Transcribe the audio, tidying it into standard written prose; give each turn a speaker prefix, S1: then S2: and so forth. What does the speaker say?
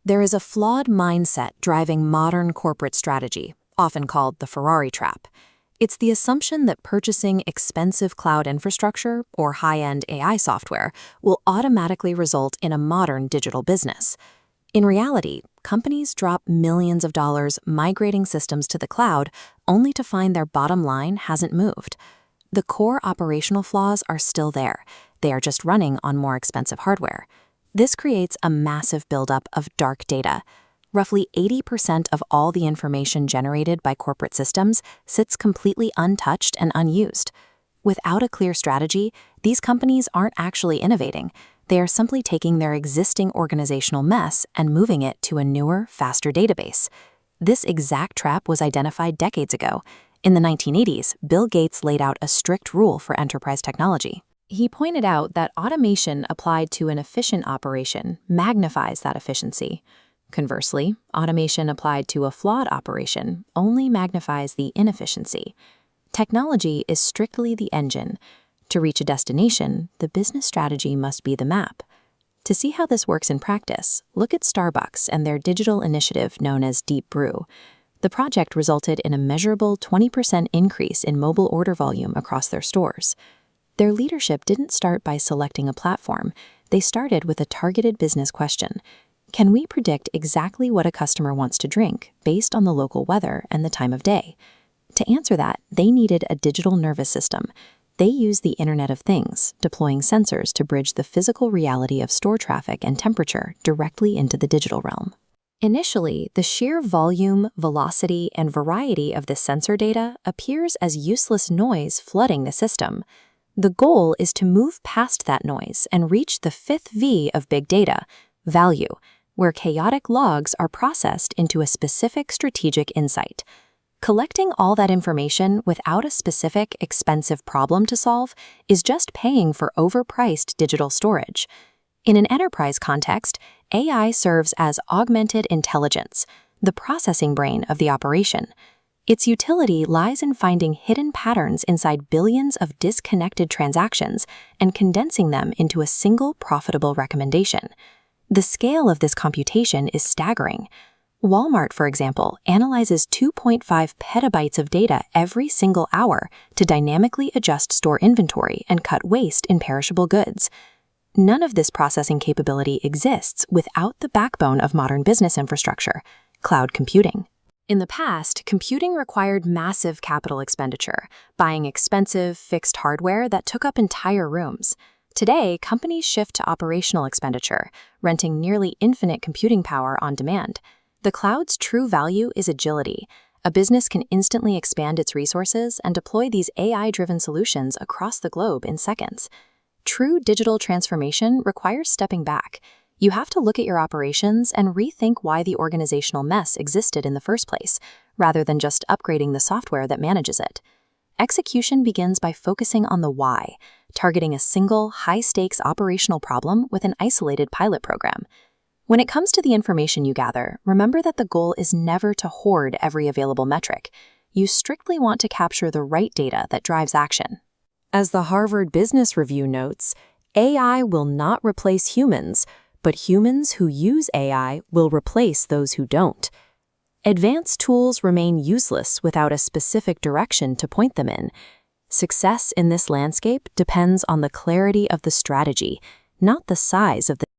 S1: There is a flawed mindset driving modern corporate strategy, often called the Ferrari trap. It's the assumption that purchasing expensive cloud infrastructure or high-end AI software will automatically result in a modern digital business. In reality, companies drop millions of dollars migrating systems to the cloud only to find their bottom line hasn't moved. The core operational flaws are still there. They are just running on more expensive hardware. This creates a massive buildup of dark data. Roughly 80% of all the information generated by corporate systems sits completely untouched and unused. Without a clear strategy, these companies aren't actually innovating. They are simply taking their existing organizational mess and moving it to a newer, faster database. This exact trap was identified decades ago. In the 1980s, Bill Gates laid out a strict rule for enterprise technology. He pointed out that automation applied to an efficient operation magnifies that efficiency. Conversely, automation applied to a flawed operation only magnifies the inefficiency. Technology is strictly the engine. To reach a destination, the business strategy must be the map. To see how this works in practice, look at Starbucks and their digital initiative known as Deep Brew. The project resulted in a measurable 20% increase in mobile order volume across their stores. Their leadership didn't start by selecting a platform. They started with a targeted business question. Can we predict exactly what a customer wants to drink based on the local weather and the time of day? To answer that, they needed a digital nervous system. They used the Internet of Things, deploying sensors to bridge the physical reality of store traffic and temperature directly into the digital realm. Initially, the sheer volume, velocity, and variety of the sensor data appears as useless noise flooding the system. The goal is to move past that noise and reach the fifth V of big data, value, where chaotic logs are processed into a specific strategic insight. Collecting all that information without a specific, expensive problem to solve is just paying for overpriced digital storage. In an enterprise context, AI serves as augmented intelligence, the processing brain of the operation. Its utility lies in finding hidden patterns inside billions of disconnected transactions and condensing them into a single profitable recommendation. The scale of this computation is staggering. Walmart, for example, analyzes 2.5 petabytes of data every single hour to dynamically adjust store inventory and cut waste in perishable goods. None of this processing capability exists without the backbone of modern business infrastructure, cloud computing. In the past, computing required massive capital expenditure, buying expensive, fixed hardware that took up entire rooms. Today, companies shift to operational expenditure, renting nearly infinite computing power on demand. The cloud's true value is agility. A business can instantly expand its resources and deploy these AI-driven solutions across the globe in seconds. True digital transformation requires stepping back. You have to look at your operations and rethink why the organizational mess existed in the first place, rather than just upgrading the software that manages it. Execution begins by focusing on the why, targeting a single, high-stakes operational problem with an isolated pilot program. When it comes to the information you gather, remember that the goal is never to hoard every available metric. You strictly want to capture the right data that drives action. As the Harvard Business Review notes, AI will not replace humans, but humans who use AI will replace those who don't. Advanced tools remain useless without a specific direction to point them in. Success in this landscape depends on the clarity of the strategy, not the size of the